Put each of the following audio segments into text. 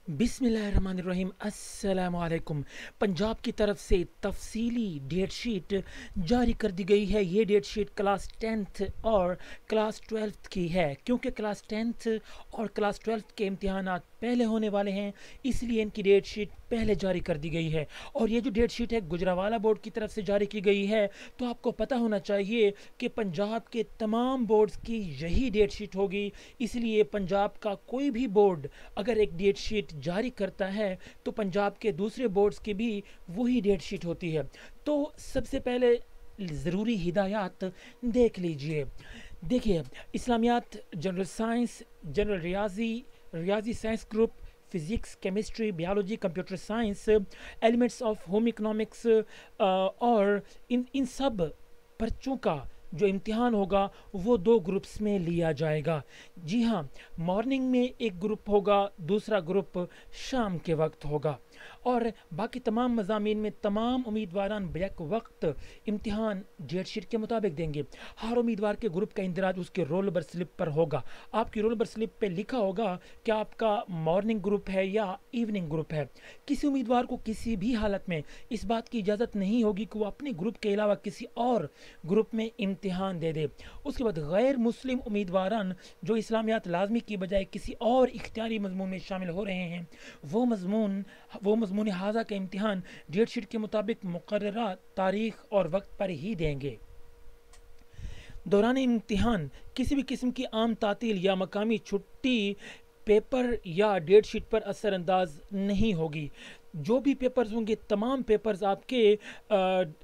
بسم اللہ الرحمن الرحیم السلام علیکم۔ پنجاب کی طرف سے تفصیلی ڈیٹ شیٹ جاری کر دی گئی ہے۔ یہ ڈیٹ شیٹ کلاس 10th اور کلاس 12th کی ہے، کیونکہ کلاس 10th اور کلاس 12th کے امتحانات پہلے ہونے والے ہیں، اس لیے ان کی ڈیٹ شیٹ پہلے جاری کر دی گئی ہے۔ اور یہ جو ڈیٹ شیٹ ہے گجرانوالہ بورڈ کی طرف سے جاری کی گئی ہے، تو آپ کو پتہ ہونا چاہیے کہ پنجاب کے تمام بورڈز کی یہی ڈیٹ شیٹ ہوگی، اس لیے پنجاب کا کوئی بھی بورڈ اگر ایک ڈیٹ شیٹ جاری کرتا ہے تو پنجاب کے دوسرے بورڈز کی بھی وہی ڈیٹ شیٹ ہوتی ہے۔ تو سب سے پہلے ضروری ہدایات دیکھ لیجئے۔ دیکھیے، اسلامیات، جنرل سائنس، جنرل ریاضی science group, physics, chemistry, biology, computer science, elements of home economics, اور ان سب پرچوں کا جو امتحان ہوگا وہ 2 گروپس میں لیا جائے گا۔ جی ہاں، مارننگ میں ایک گروپ ہوگا، دوسرا گروپ شام کے وقت ہوگا، اور باقی تمام مضامین میں تمام امیدواران بیک وقت امتحان ڈیٹ شیٹ کے مطابق دیں گے۔ ہر امیدوار کے گروپ کا اندراج اس کے رول نمبر سلپ پر ہوگا۔ آپ کی رول نمبر سلپ پہ لکھا ہوگا کہ آپ کا مارننگ گروپ ہے یا ایوننگ گروپ ہے۔ کسی امیدوار کو کسی بھی حالت میں اس بات کی اجازت نہیں ہوگی کہ وہ اپنے گروپ کے علاوہ کسی اور گروپ میں امتحان دے دے۔ اس کے بعد غیر مسلم امیدواران جو اسلامیات لازمی کی بجائے کسی اور اختیاری مضمون میں شامل ہو رہے ہیں، وہ مضمون حاضہ کا امتحان ڈیٹ شیٹ کے مطابق مقررہ تاریخ اور وقت پر ہی دیں گے۔ دوران امتحان کسی بھی قسم کی عام تعطیل یا مقامی چھٹی پیپر یا ڈیٹ شیٹ پر اثر انداز نہیں ہوگی۔ جو بھی پیپرز ہوں گے، تمام پیپرز آپ کے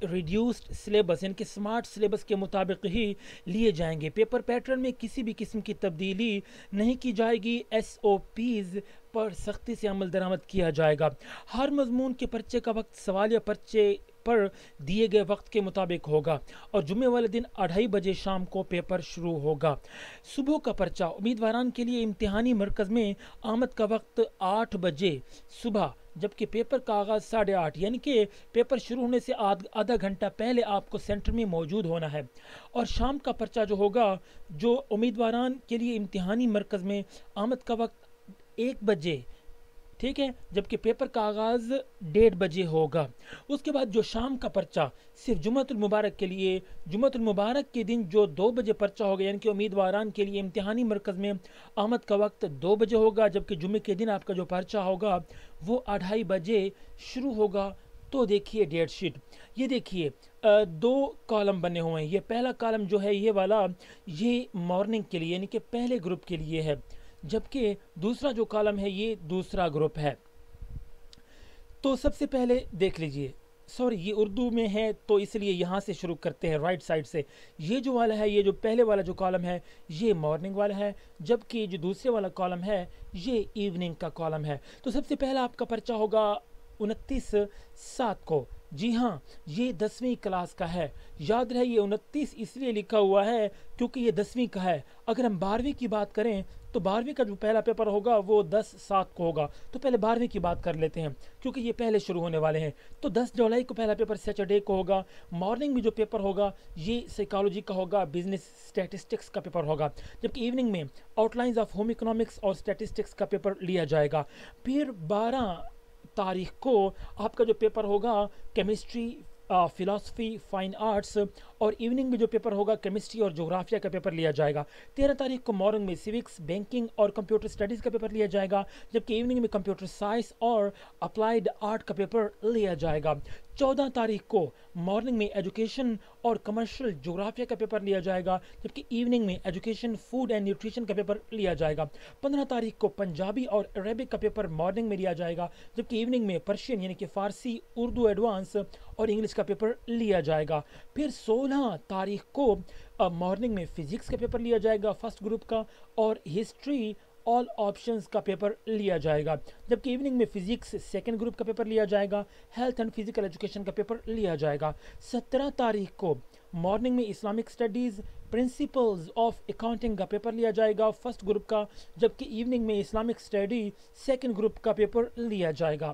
ریڈیوسڈ سلیبس یعنی کہ سمارٹ سلیبس کے مطابق ہی لیے جائیں گے۔ پیپر پیٹرن میں کسی بھی قسم کی تبدیلی نہیں کی جائے گی۔ SOPs پر سختی سے عمل درآمد کیا جائے گا۔ ہر مضمون کے پرچے کا وقت سوالیہ پرچے پر دیے گئے وقت کے مطابق ہوگا، اور جمعے والے دن 2:30 بجے شام کو پیپر شروع ہوگا۔ صبح کا پرچہ امیدواران کے لیے امتحانی مرکز میں آمد کا وقت 8 بجے صبح، جبکہ پیپر کا آغاز 8:30، یعنی کہ پیپر شروع ہونے سے آدھا گھنٹہ پہلے آپ کو سینٹر میں موجود ہونا ہے۔ اور شام کا پرچہ جو ہوگا، جو امیدواران کے لیے امتحانی مرکز میں آمد کا وقت 1 بجے، ٹھیک ہے، جبکہ پیپر کا آغاز 1:30 بجے ہوگا۔ اس کے بعد جو شام کا پرچہ صرف جمعۃ المبارک کے لیے، جمعۃ المبارک کے دن جو 2 بجے پرچہ ہوگا، یعنی کہ امیدواران کے لیے امتحانی مرکز میں آمد کا وقت 2 بجے ہوگا، جبکہ جمعے کے دن آپ کا جو پرچہ ہوگا وہ 2:30 بجے شروع ہوگا۔ تو دیکھیے ڈیٹ شیٹ، یہ دیکھیے 2 کالم بنے ہوئے ہیں۔ یہ پہلا کالم جو ہے یہ والا، یہ مارننگ کے لیے یعنی کہ پہلے گروپ کے لیے ہے، جبکہ دوسرا جو کالم ہے یہ دوسرا گروپ ہے۔ تو سب سے پہلے دیکھ لیجئے، سوری یہ اردو میں ہے تو اس لیے یہاں سے شروع کرتے ہیں رائٹ سائڈ سے۔ یہ جو والا ہے، یہ جو پہلے والا جو کالم ہے یہ مارننگ والا ہے، جبکہ جو دوسرے والا کالم ہے یہ ایوننگ کا کالم ہے۔ تو سب سے پہلا آپ کا پرچہ ہوگا 29/7 کو۔ جی ہاں، یہ 10ویں کلاس کا ہے۔ یاد رہے یہ 29 اس لیے لکھا ہوا ہے کیونکہ یہ 10ویں کا ہے۔ اگر ہم 12ویں کی بات کریں تو 12ویں کا جو پہلا پیپر ہوگا وہ 10/7 کو ہوگا۔ تو پہلے 12ویں کی بات کر لیتے ہیں کیونکہ یہ پہلے شروع ہونے والے ہیں۔ تو 10 جولائی کو پہلا پیپر سیٹرڈے کو ہوگا۔ مارننگ میں جو پیپر ہوگا یہ سائیکالوجی کا ہوگا، بزنس اسٹیٹسٹکس کا پیپر ہوگا، جبکہ ایوننگ میں out lines of home economics اور اسٹیٹسٹکس کا پیپر لیا جائے گا۔ پھر 12 تاریخ کو آپ کا جو پیپر ہوگا کیمسٹری، فلاسفی، فائن آرٹس، اور ایوننگ میں جو پیپر ہوگا کیمسٹری اور جغرافیہ کا پیپر لیا جائے گا۔ 13 تاریخ کو مارننگ میں سیوکس، بینکنگ اور کمپیوٹر اسٹڈیز کا پیپر لیا جائے گا، جبکہ ایوننگ میں کمپیوٹر سائنس اور اپلائیڈ آرٹ کا پیپر لیا جائے گا۔ 14 تاریخ کو مارننگ میں ایجوکیشن اور کمرشل جغرافیہ کا پیپر لیا جائے گا، جبکہ ایوننگ میں ایجوکیشن، فوڈ اینڈ نیوٹریشن کا پیپر لیا جائے گا۔ 15 تاریخ کو پنجابی اور عربک کا پیپر مارننگ میں لیا جائے گا، جبکہ ایوننگ میں پرشین یعنی کہ فارسی، اردو ایڈوانس اور انگلش کا پیپر لیا جائے گا۔ پھر 16 تاریخ کو مارننگ میں فزکس کا پیپر لیا جائے گا فرسٹ گروپ کا، اور ہسٹری آل آپشنز کا پیپر لیا جائے گا، جبکہ ایوننگ میں فزکس سیکنڈ گروپ کا پیپر لیا جائے گا، ہیلتھ اینڈ فزیکل ایجوکیشن کا پیپر لیا جائے گا۔ 17 تاریخ کو مارننگ میں Islamic studies, principles of accounting کا پیپر لیا جائے گا فرسٹ گروپ کا، جبکہ ایوننگ میں اسلامک اسٹڈی سیکنڈ گروپ کا پیپر لیا جائے گا۔